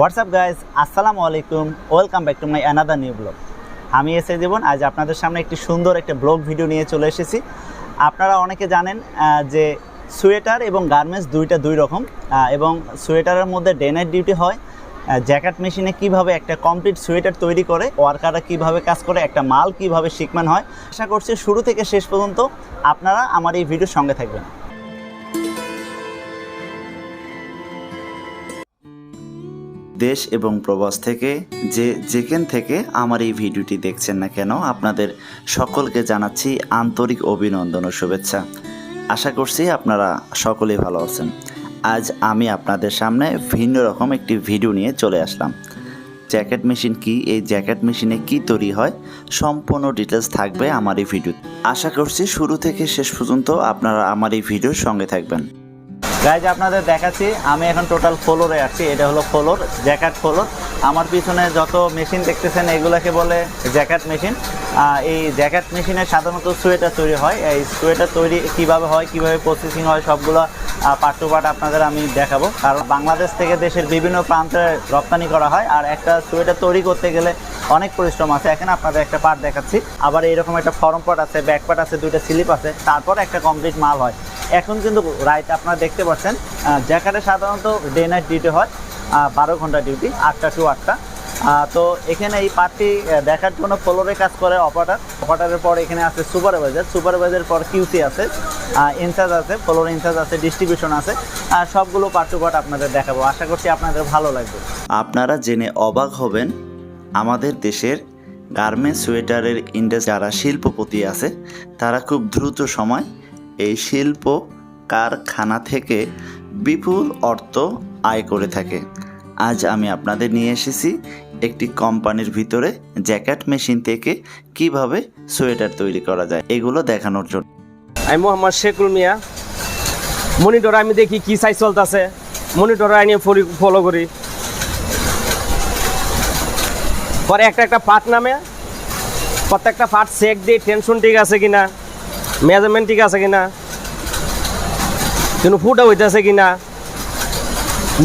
WhatsApp guys, আসসালামু আলাইকুম। Welcome back to my another new blog. আমি এসে জীবন আজ আপনাদের সামনে একটি সুন্দর একটা ব্লগ ভিডিও নিয়ে চলে এসেছি। আপনারা অনেকে জানেন যে সোয়েটার এবং গার্মেন্টস দুইটা দুই রকম, এবং সোয়েটারের মধ্যে ডে নাইট ডিউটি হয়। জ্যাকেট মেশিনে কিভাবে একটা কমপ্লিট সোয়েটার তৈরি করে, ওয়ার্কাররা কিভাবে কাজ করে, একটা মাল কিভাবে শিপমেন্ট হয়। আশা করছি শুরু থেকে শেষ পর্যন্ত আপনারা আমার এই ভিডিওর সঙ্গে থাকবেন। দেশ এবং প্রবাস থেকে যেখান থেকে আমার এই ভিডিওটি দেখছেন না কেন, আপনাদের সকলকে জানাচ্ছি আন্তরিক অভিনন্দন ও শুভেচ্ছা। আশা করছি আপনারা সকলেই ভালো আছেন। আজ আমি আপনাদের সামনে ভিন্ন রকম একটি ভিডিও নিয়ে চলে আসলাম। জ্যাকেট মেশিন কি, এই জ্যাকেট মেশিনে কি তৈরি হয়, সম্পূর্ণ ডিটেলস থাকবে আমার এই ভিডিও। আশা করছি শুরু থেকে শেষ পর্যন্ত আপনারা আমার এই ভিডিওর সঙ্গে থাকবেন। গাইজ, আপনাদের দেখাচ্ছি আমি এখন টোটাল ফ্লোরে আছি। এটা হলো ফ্লোর, জ্যাকেট ফ্লোর। আমার পিছনে যত মেশিন দেখতেছেন এগুলোকে বলে জ্যাকেট মেশিন। এই জ্যাকেট মেশিনে সাধারণত সোয়েটার তৈরি হয়। এই সোয়েটার তৈরি কিভাবে হয়, কিভাবে প্রসেসিং হয়, সবগুলো পার্ট টু পার্ট আপনাদের আমি দেখাবো। কারণ বাংলাদেশ থেকে দেশের বিভিন্ন প্রান্তে রপ্তানি করা হয়, আর একটা সোয়েটার তৈরি করতে গেলে অনেক পরিশ্রম আছে। এখানে আপনাদের একটা পার্ট দেখাচ্ছি। আবার এইরকম একটা ফরম পার্ট আছে, ব্যাক পার্ট আছে, দুইটা স্লিপ আছে, তারপর একটা কমপ্লিট মাল হয়। এখন কিন্তু রাইট আপনারা দেখতে পাচ্ছেন জ্যাকেটে সাধারণত ডে নাইট ডিউটি হয়, 12 ঘন্টা ডিউটি, 8টা টু 8টা। তো এখানে এই পার্টটি দেখার জন্য ফ্লোরে কাজ করে অপারেটরের পর এখানে আছে সুপারভাইজার পর কিউসি আছে, ইনচার্জ আছে, ফ্লোর ইনচার্জ আছে, ডিস্ট্রিবিউশন আছে। সবগুলো পার্ট টু পার্ট আপনাদের দেখাবো। আশা করছি আপনাদের ভালো লাগবে। আপনারা জেনে অবাক হবেন, আমাদের দেশের গার্মেন্টস সোয়েটারের ইন্ডাস্ট্রি যারা শিল্পপতি আছে তারা খুব দ্রুত সময় এই শিল্প কারখানা থেকে বিপুল অর্থ আয় করে থাকে। আজ আমি আপনাদের নিয়ে এসেছি একটি কোম্পানির ভিতরে জ্যাকেট মেশিন থেকে কিভাবে সোয়েটার তৈরি করা যায় এগুলো দেখানোর জন্য। আমি মোহাম্মদ শেকুল মিয়া। মনিটরে আমি দেখি কি সাইজ চলতেছে, মনিটরে আমি ফলো করি। পরে একটা পার্ট নামে প্রত্যেকটা পার্ট চেক দিই, টেনশন ঠিক আছে কিনা, মেজারমেন্ট ঠিক আছে কিনা, কোনো ফুটা হইতেছে কিনা,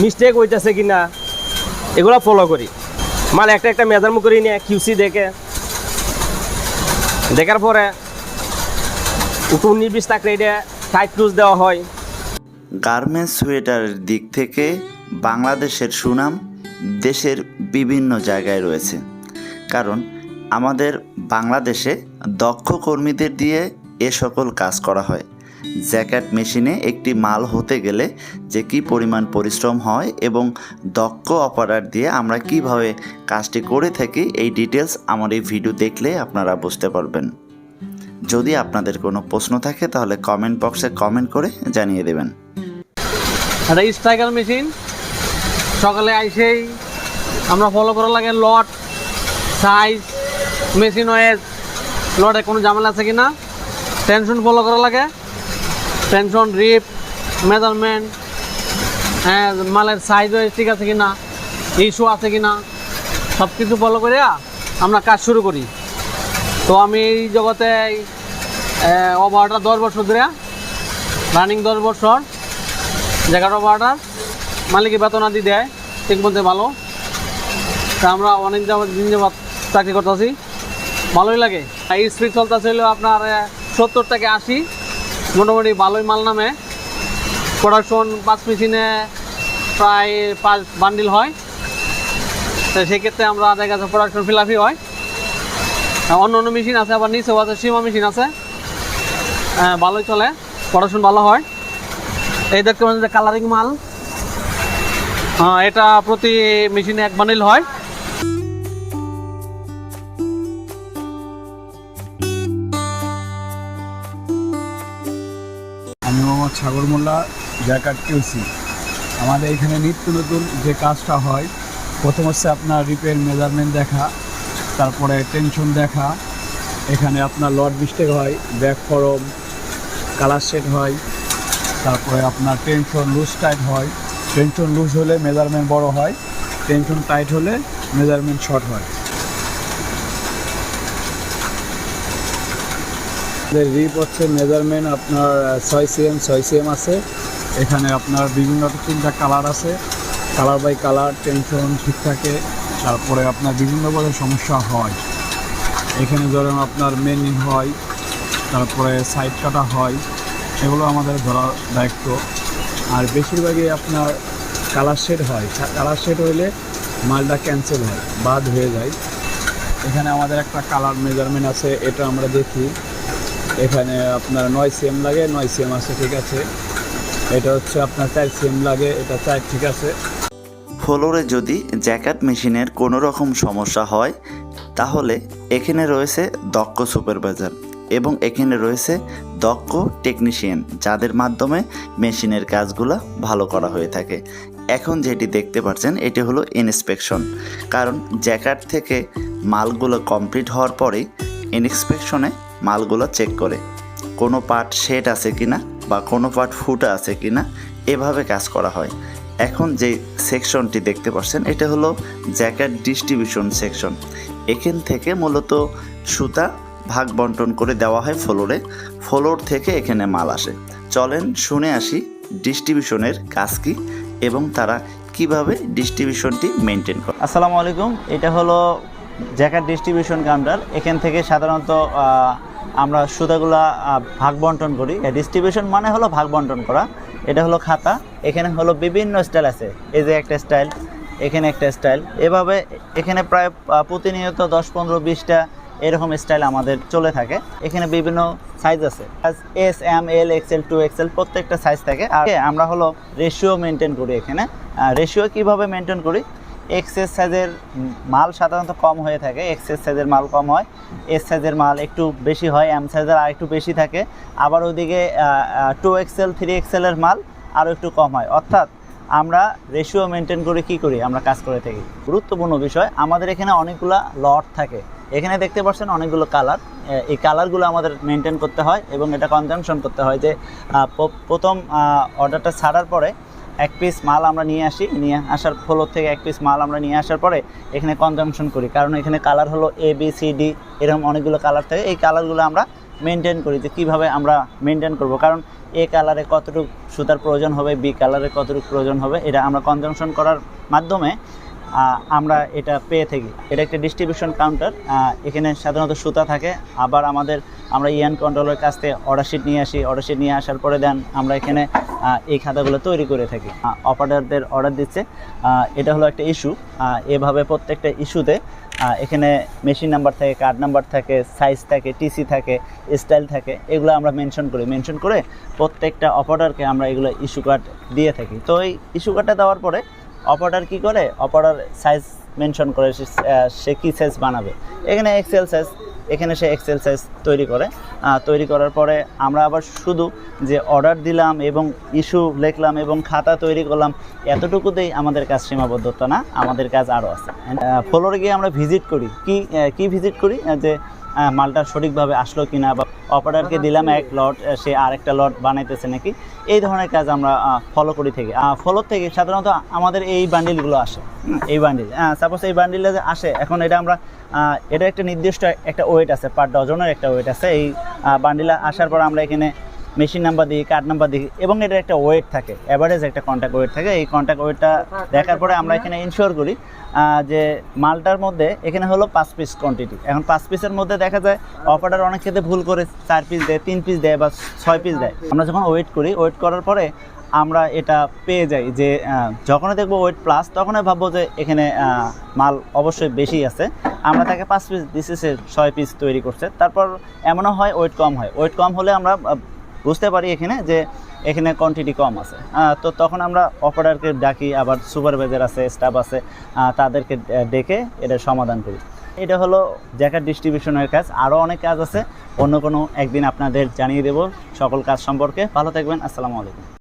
মিস্টেক হইতেছে কিনা, এগুলো ফলো করি। মাল একটা মেজারমেন্ট করি নিয়ে কিউসি দেখার পরে 19-20 টাকা রেটে টাইট ক্লুজ দেওয়া হয়। গার্মেন্টস সোয়েটারের দিক থেকে বাংলাদেশের সুনাম দেশের বিভিন্ন জায়গায় রয়েছে, কারণ আমাদের বাংলাদেশে দক্ষ কর্মীদের দিয়ে এ সকল কাজ করা হয়। জ্যাকেট মেশিনে একটি মাল হতে গেলে যে কি পরিমাণ পরিশ্রম হয় এবং দক্ষ অপারেটর দিয়ে আমরা কিভাবে কাজটি করে থাকি, এই ডিটেলস আমার এই ভিডিও দেখলে আপনারা বুঝতে পারবেন। যদি আপনাদের কোনো প্রশ্ন থাকে তাহলে কমেন্ট বক্সে কমেন্ট করে জানিয়ে দেবেন। এটা স্ট্রাইকার মেশিন। সকালে আইসেই আমরা ফলো করা লাগে লট, সাইজ, মেশিন ওয়েজ, লটে কোনো ঝামেলা আছে কিনা, টেনশন ফলো করা লাগে, টেনশন, রিপ, মেজারমেন্ট, মালের সাইজ ওয়েজ ঠিক আছে কিনা, ইস্যু আছে কিনা, সব কিছু ফলো করে আমরা কাজ শুরু করি। তো আমি এই জগতে অপারেটর 10 বছর ধরে রানিং, 10 বছর জ্যাকেট অপারেটর। মালিকের বেতন আদি দেয় ঠিক মধ্যে ভালো। তা আমরা অনেক দিন যাবত চাকরি করতেছি, ভালোই লাগে। এই স্পিড চলতেছে হলো আপনার 70 থেকে 80, মোটামুটি ভালোই মাল নামে। প্রোডাকশন 5 মেশিনে প্রায় 5 বান্ডিল হয়। তো সেক্ষেত্রে আমরা দেখা যাচ্ছে প্রোডাকশন ফিলাপি হয়। অন্য মেশিন আছে, আবার নিচেও আছে, সীমা মেশিন আছে, ভালোই চলে, প্রোডাকশন ভালো হয়। এই দেখতে পাচ্ছেন যে কালারিং মাল, এটা প্রতি মেশিনে 1 বান্ডিল হয়। আমি মোহাম্মদ সাগর মোল্লা, জ্যাকার্ড কিউসি। আমাদের এখানে নিত্য নতুন যে কাজটা হয়, প্রথম হচ্ছে আপনার রিপেয়ার মেজারমেন্ট দেখা, তারপরে টেনশন দেখা, এখানে আপনার লট মিস্টেক হয়, ব্যাক ফরম, কালার সেট হয়, তারপরে আপনার টেনশন লুজ টাইট হয়। টেনশন লুজ হলে মেজারমেন্ট বড় হয়, টেনশন টাইট হলে মেজারমেন্ট শর্ট হয়। রিপ হচ্ছে মেজারমেন্ট আপনার 6 cm আছে। এখানে আপনার বিভিন্ন 3টা কালার আছে, কালার বাই কালার টেনশন ঠিক থাকে। তারপরে আপনার বিভিন্নভাবে সমস্যা হয়। এখানে ধরেন আপনার মেনিং হয়, তারপরে সাইড কাটা হয়, এগুলো আমাদের ধরার দায়িত্ব। আর বেশিরভাগই আপনার কালার শেড হয়। কালার শেড হইলে মালটা ক্যান্সেল হয়, বাদ হয়ে যায়। এখানে আমাদের একটা কালার মেজারমেন্ট আছে, এটা আমরা দেখি। এখানে আপনার 9 cm লাগে, 9 cm আছে, ঠিক আছে। এটা হচ্ছে আপনার 4 cm লাগে, এটা 4 ঠিক আছে। ফ্লোরে যদি জ্যাকার্ড মেশিনের কোনো রকম সমস্যা হয় তাহলে এখানে রয়েছে দক্ষ সুপারভাইজার এবং এখানে রয়েছে দক্ষ টেকনিশিয়ান, যাদের মাধ্যমে মেশিনের কাজগুলো ভালো করা হয়ে থাকে। এখন যেটি দেখতে পাচ্ছেন এটি হলো ইন্সপেকশন, কারণ জ্যাকার্ড থেকে মালগুলো কমপ্লিট হওয়ার পরেই ইন্সপেকশনে মালগুলো চেক করে কোনো পার্ট শেড আছে কিনা বা কোনো পার্ট ফুটা আছে কিনা, এভাবে কাজ করা হয়। এখন যে সেকশনটি দেখতে পাচ্ছেন এটা হলো জ্যাকার্ড ডিস্ট্রিবিউশন সেকশন। এখান থেকে মূলত সুতা ভাগ বন্টন করে দেওয়া হয় ফ্লোরে, ফ্লোর থেকে এখানে মাল আসে। চলেন শুনে আসি ডিস্ট্রিবিউশনের কাজ কি এবং তারা কিভাবে ডিস্ট্রিবিউশনটি মেনটেন করে। আসসালামু আলাইকুম, এটা হলো জ্যাকার্ড ডিস্ট্রিবিউশন কাউন্টার। এখান থেকে সাধারণত আমরা সুতাগুলা ভাগ বন্টন করি। ডিস্ট্রিবিউশন মানে হলো ভাগ বন্টন করা। এটা হলো খাতা, এখানে হলো বিভিন্ন স্টাইল আছে। এই যে একটা স্টাইল, এখানে একটা স্টাইল, এভাবে এখানে প্রায় প্রতিনিয়ত 10, 15, 20টা এরকম স্টাইল আমাদের চলে থাকে। এখানে বিভিন্ন সাইজ আছে, S, M, L, XL, 2XL প্রত্যেকটা সাইজ থাকে। আর আমরা হলো রেশিও মেনটেন করি। এখানে রেশিও কিভাবে মেনটেন করি, এক্সেস সাইজের মাল সাধারণত কম হয়ে থাকে, এক্সেস সাইজের মাল কম হয়, এস সাইজের মাল একটু বেশি হয়, এম সাইজের আর একটু বেশি থাকে, আবার ওইদিকে 2XL, 3XL এর মাল আরও একটু কম হয়। অর্থাৎ আমরা রেশিও মেনটেন করে কি করি, আমরা কাজ করে থাকি। গুরুত্বপূর্ণ বিষয়, আমাদের এখানে অনেকগুলো লট থাকে। এখানে দেখতে পাচ্ছেন অনেকগুলো কালার, এই কালারগুলো আমাদের মেনটেন করতে হয় এবং এটা কনজাংশন করতে হয়। যে প্রথম অর্ডারটা ছাড়ার পরে এক পিস মাল আমরা নিয়ে আসি, নিয়ে আসার ফ্লোর থেকে এক পিস মাল আমরা নিয়ে আসার পরে এখানে কনজাংশন করি, কারণ এখানে কালার হলো ABCD এরকম অনেকগুলো কালার থাকে। এই কালারগুলো আমরা মেনটেন করি যে কীভাবে আমরা মেনটেন করব, কারণ এ কালারে কতটুকু সুতার প্রয়োজন হবে, বি কালারে কতটুকু প্রয়োজন হবে, এটা আমরা কনজাংশন করার মাধ্যমে আমরা এটা পেয়ে থাকি। এটা একটা ডিস্ট্রিবিউশন কাউন্টার। এখানে সাধারণত সুতা থাকে। আবার আমরা ইয়ান কন্ট্রোলের কাছ থেকে অর্ডার শিট নিয়ে আসি, অর্ডার শিট নিয়ে আসার পরে দেন আমরা এখানে এই খাতাগুলো তৈরি করে থাকি। অপারেটরদের অর্ডার দিচ্ছে, এটা হলো একটা ইস্যু। এভাবে প্রত্যেকটা ইস্যুতে এখানে মেশিন নাম্বার থাকে, কার্ড নাম্বার থাকে, সাইজ থাকে, টিসি থাকে, স্টাইল থাকে, এগুলো আমরা মেনশন করে প্রত্যেকটা অপারেটরকে আমরা এগুলো ইস্যু কার্ড দিয়ে থাকি। তো এই ইস্যু কার্ডটা দেওয়ার পরে অপারেটর কী করে, অপারেটর সাইজ মেনশন করে সে কী সাইজ বানাবে। এখানে এক্সেল সাইজ, এখানে সে এক্সেল সাইজ তৈরি করে। তৈরি করার পরে আমরা আবার শুধু যে অর্ডার দিলাম এবং ইস্যু লিখলাম এবং খাতা তৈরি করলাম, এতটুকুতেই আমাদের কাজ সীমাবদ্ধতা না, আমাদের কাজ আরও আছে। ফ্লোরে গিয়ে আমরা ভিজিট করি। কি ভিজিট করি, যে মালটা সঠিকভাবে আসলো কিনা, বা অপারেটরকে দিলাম এক লট, সে আরেকটা লট বানাইতেছে নাকি, এই ধরনের কাজ আমরা ফলো করি থেকে। ফলোর থেকে সাধারণত আমাদের এই বান্ডিলগুলো আসে। এই বান্ডিল সাপোজ এই বান্ডিলে আসে, এখন এটা একটা নির্দিষ্ট একটা ওয়েট আছে, পার ডজনের একটা ওয়েট আছে। এই বান্ডিলে আসার পর আমরা এখানে মেশিন নাম্বার দিই, কার্ড নাম্বার দিই এবং এটার একটা ওয়েট থাকে, অ্যাভারেজ একটা কন্ট্যাক্ট ওয়েট থাকে। এই কন্ট্যাক্ট ওয়েটটা দেখার পরে আমরা এখানে ইনশিওর করি যে মালটার মধ্যে এখানে হলো 5 পিস কোয়ান্টিটি। এখন 5 পিসের মধ্যে দেখা যায় অপারেটর অনেক ক্ষেত্রে ভুল করে 4 পিস দেয়, 3 পিস দেয় বা 6 পিস দেয়। আমরা যখন ওয়েট করি, ওয়েট করার পরে আমরা এটা পেয়ে যাই যে যখনই দেখবো ওয়েট প্লাস, তখনই ভাববো যে এখানে মাল অবশ্যই বেশি আছে। আমরা তাকে 5 পিস দিচ্ছি, সে 6 পিস তৈরি করছে। তারপর এমনও হয় ওয়েট কম হয়, ওয়েট কম হলে আমরা বুঝতে পারি এখানে যে এখানে কোয়ান্টিটি কম আছে। তো তখন আমরা অপারেটরকে ডাকি, আবার সুপারভাইজার আছে, স্টাফ আছে, তাদেরকে ডেকে এটা সমাধান করি। এটা হলো জ্যাকার্ড ডিস্ট্রিবিউশনের কাজ। আরও অনেক কাজ আছে, অন্য কোনো একদিন আপনাদের জানিয়ে দেব সকল কাজ সম্পর্কে। ভালো থাকবেন, আসসালামু আলাইকুম।